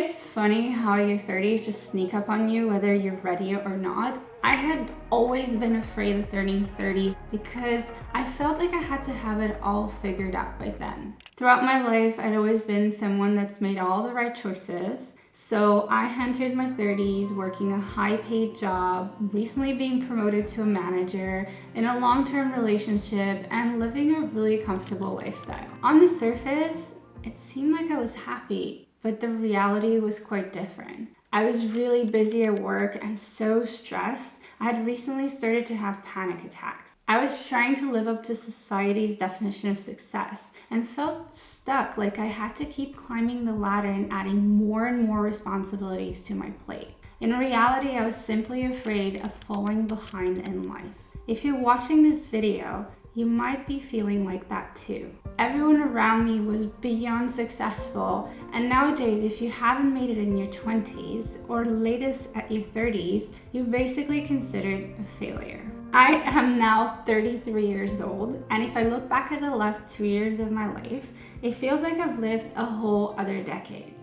It's funny how your 30s just sneak up on you whether you're ready or not. I had always been afraid of turning 30 because I felt like I had to have it all figured out by then. Throughout my life, I'd always been someone that's made all the right choices. So I entered my 30s working a high-paid job, recently being promoted to a manager, in a long-term relationship, and living a really comfortable lifestyle. On the surface, it seemed like I was happy, but the reality was quite different. I was really busy at work and so stressed, I had recently started to have panic attacks. I was trying to live up to society's definition of success and felt stuck, like I had to keep climbing the ladder and adding more and more responsibilities to my plate. In reality, I was simply afraid of falling behind in life. If you're watching this video, you might be feeling like that too. Everyone around me was beyond successful, and nowadays if you haven't made it in your 20s or latest at your 30s, you're basically considered a failure. I am now 33 years old, and if I look back at the last 2 years of my life, it feels like I've lived a whole other decade.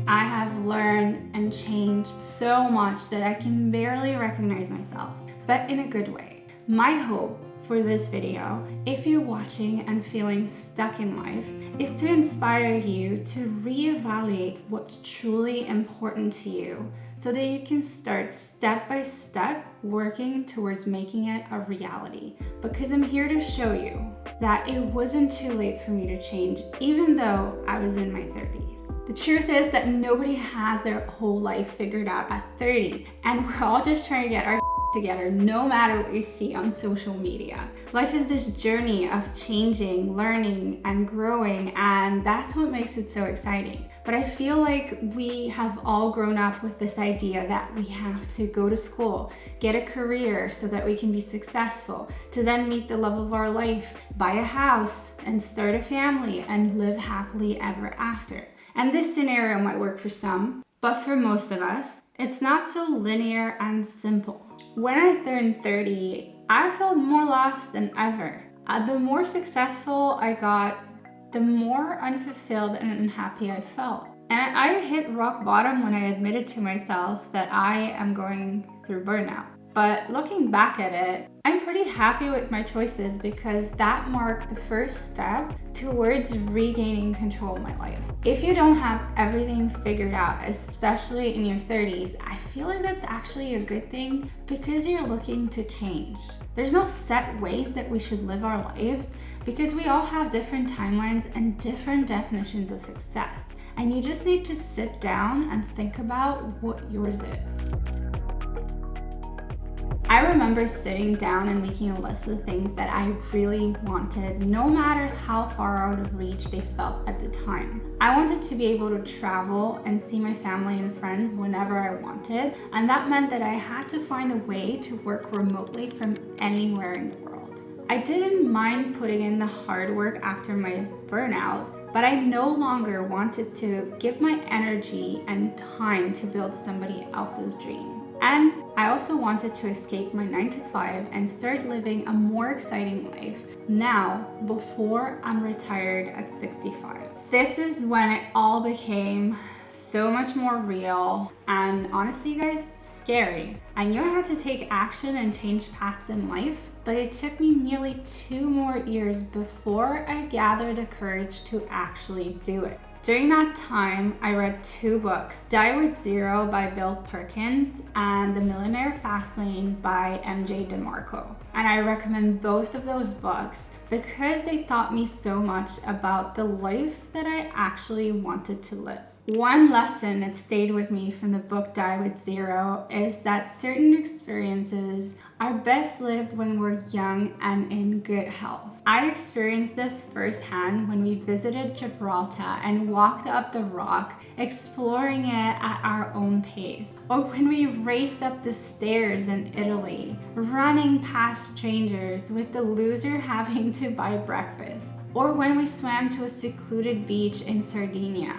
I have learned and changed so much that I can barely recognize myself, but in a good way. My hope for this video, if you're watching and feeling stuck in life, is to inspire you to reevaluate what's truly important to you so that you can start step by step working towards making it a reality. Because I'm here to show you that it wasn't too late for me to change, even though I was in my 30s. The truth is that nobody has their whole life figured out at 30, and we're all just trying to get our together no matter what you see on social media. Life is this journey of changing, learning, and growing, and that's what makes it so exciting. But I feel like we have all grown up with this idea that we have to go to school, get a career so that we can be successful, to then meet the love of our life, buy a house, and start a family, and live happily ever after. And this scenario might work for some, but for most of us, it's not so linear and simple. When I turned 30, I felt more lost than ever. The more successful I got, the more unfulfilled and unhappy I felt. And I hit rock bottom when I admitted to myself that I am going through burnout. But looking back at it, I'm pretty happy with my choices because that marked the first step towards regaining control of my life. If you don't have everything figured out, especially in your 30s, I feel like that's actually a good thing because you're looking to change. There's no set ways that we should live our lives because we all have different timelines and different definitions of success. And you just need to sit down and think about what yours is. I remember sitting down and making a list of things that I really wanted, no matter how far out of reach they felt at the time. I wanted to be able to travel and see my family and friends whenever I wanted, and that meant that I had to find a way to work remotely from anywhere in the world. I didn't mind putting in the hard work after my burnout, but I no longer wanted to give my energy and time to build somebody else's dream. And I also wanted to escape my 9-to-5 and start living a more exciting life now before I'm retired at 65. This is when it all became so much more real and honestly, guys, scary. I knew I had to take action and change paths in life, but it took me nearly 2 more years before I gathered the courage to actually do it. During that time, I read 2 books, Die with Zero by Bill Perkins and The Millionaire Fastlane by MJ DeMarco. And I recommend both of those books because they taught me so much about the life that I actually wanted to live. One lesson that stayed with me from the book Die with Zero is that certain experiences are best lived when we're young and in good health. I experienced this firsthand when we visited Gibraltar and walked up the rock, exploring it at our own pace. Or when we raced up the stairs in Italy, running past strangers with the loser having to buy breakfast. Or when we swam to a secluded beach in Sardinia,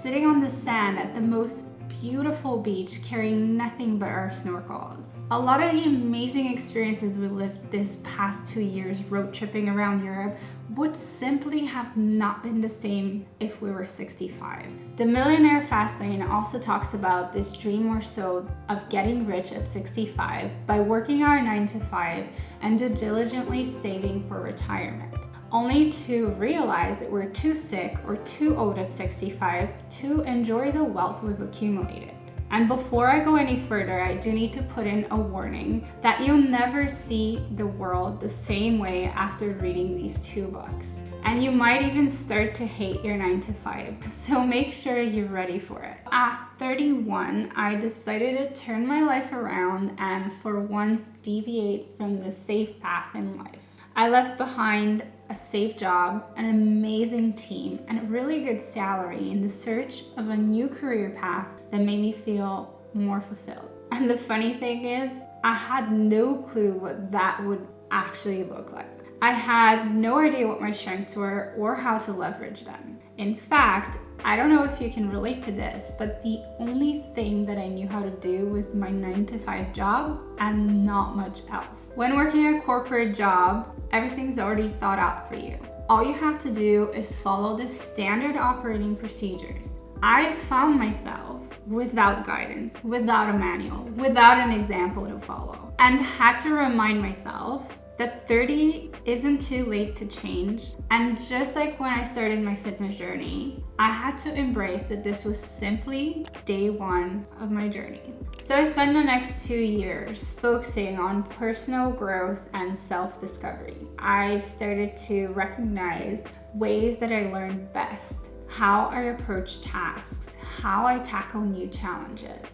sitting on the sand at the most beautiful beach carrying nothing but our snorkels. A lot of the amazing experiences we lived this past 2 years road tripping around Europe would simply have not been the same if we were 65. The Millionaire Fastlane also talks about this dream or so of getting rich at 65 by working our 9 to 5 and diligently saving for retirement, only to realize that we're too sick or too old at 65 to enjoy the wealth we've accumulated. And before I go any further, I do need to put in a warning that you'll never see the world the same way after reading these 2 books. And you might even start to hate your 9 to 5, so make sure you're ready for it. At 31, I decided to turn my life around and for once deviate from the safe path in life. I left behind a safe job, an amazing team, and a really good salary in the search of a new career path that made me feel more fulfilled. And the funny thing is, I had no clue what that would actually look like. I had no idea what my strengths were or how to leverage them. In fact, I don't know if you can relate to this, but the only thing that I knew how to do was my 9 to 5 job and not much else. When working a corporate job, everything's already thought out for you. All you have to do is follow the standard operating procedures. I found myself without guidance, without a manual, without an example to follow, and had to remind myself that 30 isn't too late to change. And just like when I started my fitness journey, I had to embrace that this was simply day 1 of my journey. So I spent the next 2 years focusing on personal growth and self-discovery. I started to recognize ways that I learned best, how I approach tasks, how I tackle new challenges.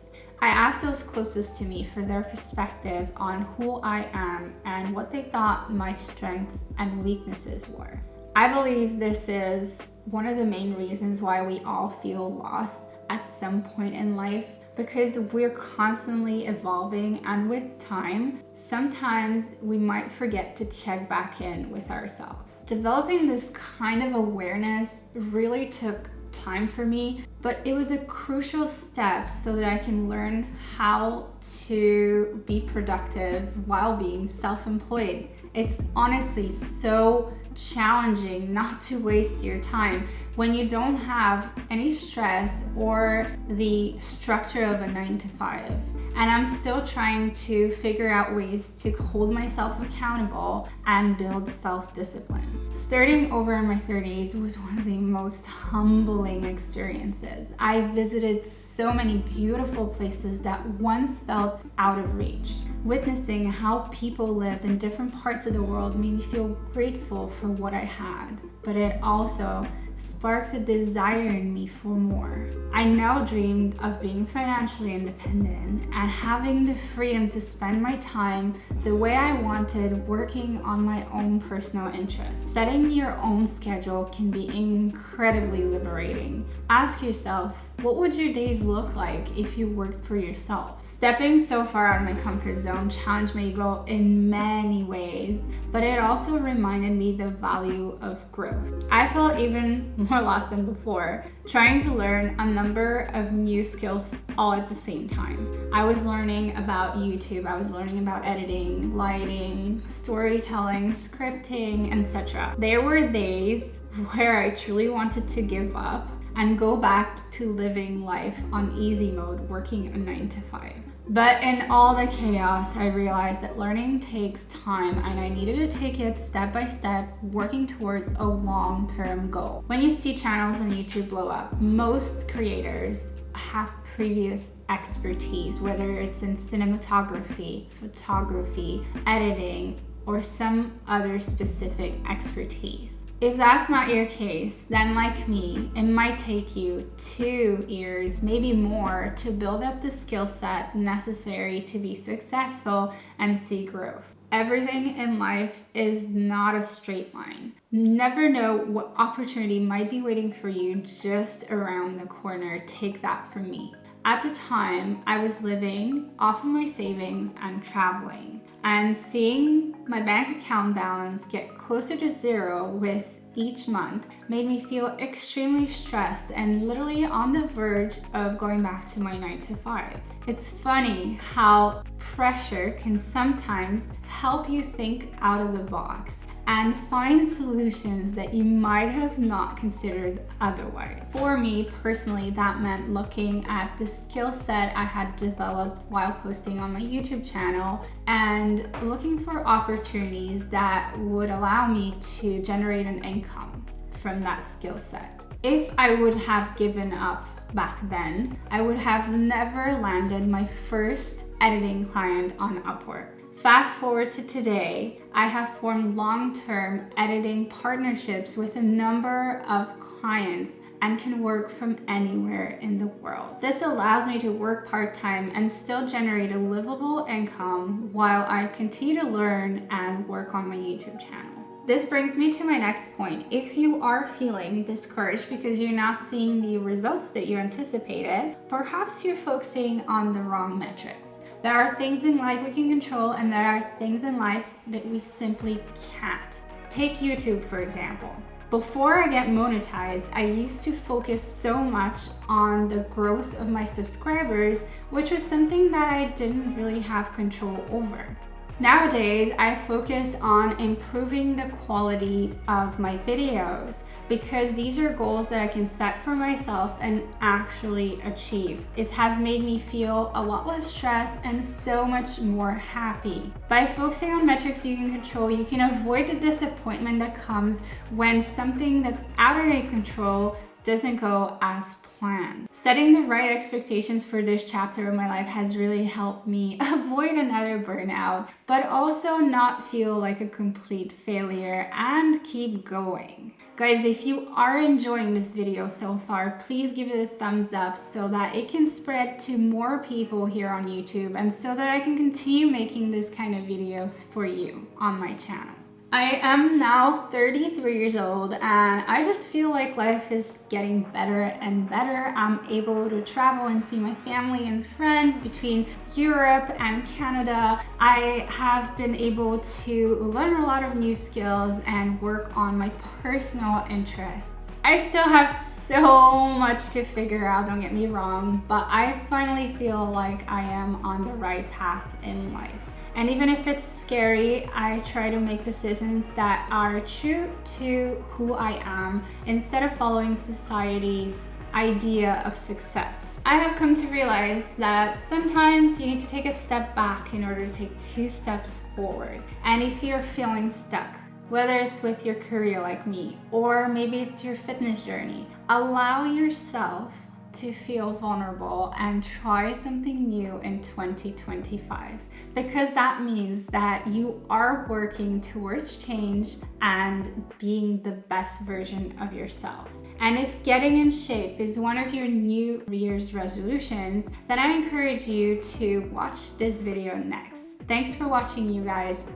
I asked those closest to me for their perspective on who I am and what they thought my strengths and weaknesses were. I believe this is one of the main reasons why we all feel lost at some point in life, because we're constantly evolving, and with time, sometimes we might forget to check back in with ourselves. Developing this kind of awareness really took time for me, but it was a crucial step so that I can learn how to be productive while being self-employed. It's honestly so challenging not to waste your time when you don't have any stress or the structure of a 9 to 5. And I'm still trying to figure out ways to hold myself accountable and build self-discipline. Starting over in my 30s was one of the most humbling experiences. I visited so many beautiful places that once felt out of reach. Witnessing how people lived in different parts of the world made me feel grateful for what I had, but it also sparked a desire in me for more. I now dreamed of being financially independent and having the freedom to spend my time the way I wanted, working on my own personal interests. Setting your own schedule can be incredibly liberating. Ask yourself, what would your days look like if you worked for yourself? Stepping so far out of my comfort zone challenged my ego in many ways, but it also reminded me the value of growth. I felt even more lost than before, trying to learn a number of new skills all at the same time. I was learning about YouTube, I was learning about editing, lighting, storytelling, scripting, etc. There were days where I truly wanted to give up and go back to living life on easy mode, working a 9 to 5. But in all the chaos, I realized that learning takes time and I needed to take it step by step, working towards a long-term goal. When you see channels on YouTube blow up, most creators have previous expertise, whether it's in cinematography, photography, editing, or some other specific expertise. If that's not your case, then like me, it might take you 2 years, maybe more, to build up the skill set necessary to be successful and see growth. Everything in life is not a straight line. Never know what opportunity might be waiting for you just around the corner. Take that from me. At the time, I was living off of my savings and traveling, and seeing my bank account balance get closer to zero with each month made me feel extremely stressed and literally on the verge of going back to my 9 to 5. It's funny how pressure can sometimes help you think out of the box and find solutions that you might have not considered otherwise. For me personally, that meant looking at the skill set I had developed while posting on my YouTube channel and looking for opportunities that would allow me to generate an income from that skill set. If I would have given up back then, I would have never landed my first editing client on Upwork. Fast forward to today, I have formed long-term editing partnerships with a number of clients and can work from anywhere in the world. This allows me to work part-time and still generate a livable income while I continue to learn and work on my YouTube channel. This brings me to my next point. If you are feeling discouraged because you're not seeing the results that you anticipated, perhaps you're focusing on the wrong metrics. There are things in life we can control and there are things in life that we simply can't. Take YouTube, for example. Before I get monetized, I used to focus so much on the growth of my subscribers, which was something that I didn't really have control over. Nowadays, I focus on improving the quality of my videos because these are goals that I can set for myself and actually achieve. It has made me feel a lot less stressed and so much more happy. By focusing on metrics you can control, you can avoid the disappointment that comes when something that's out of your control doesn't go as planned. Setting the right expectations for this chapter of my life has really helped me avoid another burnout, but also not feel like a complete failure and keep going. Guys, if you are enjoying this video so far, please give it a thumbs up so that it can spread to more people here on YouTube and so that I can continue making this kind of videos for you on my channel. I am now 33 years old and I just feel like life is getting better and better. I'm able to travel and see my family and friends between Europe and Canada. I have been able to learn a lot of new skills and work on my personal interests. I still have so much to figure out, don't get me wrong, but I finally feel like I am on the right path in life. And even if it's scary, I try to make decisions that are true to who I am instead of following society's idea of success. I have come to realize that sometimes you need to take a step back in order to take 2 steps forward. And if you're feeling stuck, whether it's with your career like me, or maybe it's your fitness journey, allow yourself to feel vulnerable and try something new in 2025, because that means that you are working towards change and being the best version of yourself. And if getting in shape is one of your New Year's resolutions, then I encourage you to watch this video next. Thanks for watching, you guys,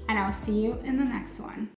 and I'll see you in the next one.